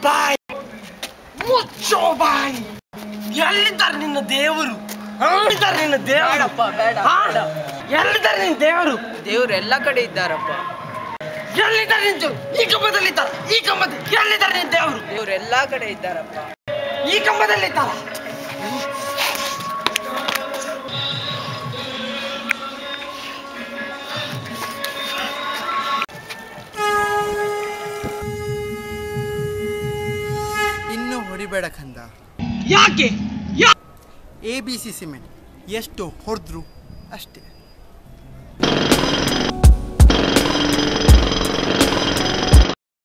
ಬಾಯ್ ಮುಚ್ಚೋ ಬಾಯ್. ಎಲ್ಲಿದ್ದಾರೆ ನಿನ್ನ ದೇವರು? ಎಲ್ಲಿದ್ದಾರೆ ನಿನ್ನ ದೇವರಪ್ಪ? ಬೇಡ ಎಲ್ಲಿದ್ದಾರೆ ನಿನ್ನ ದೇವರು? ದೇವ್ರು ಎಲ್ಲ ಕಡೆ ಇದ್ದಾರಪ್ಪ. ಎಲ್ಲಿದ್ದಾರೆ ನಿನ್ನ ದೇವ್ರು? ಈ ಕಂಬದಲ್ಲಿ ಇದ್ದಾರೆ. ಈ ಕಂಬದಲ್ಲಿ ಎಲ್ಲಿದ್ದಾರೆ ನಿನ್ನ ದೇವರು? ದೇವ್ರು ಎಲ್ಲ ಕಡೆ ಇದ್ದಾರಪ್ಪ. ಈ ಕಂಬದಲ್ಲಿ ಇದ್ದಾರೆ. ಇನ್ನು ಹೊಡಿಬೇಡ ಕಂದ. ಯಾಕೆ? ABC ಸಿಮೆಂಟ್ ಎಷ್ಟು ಹೊಡೆದ್ರು ಅಷ್ಟೇ.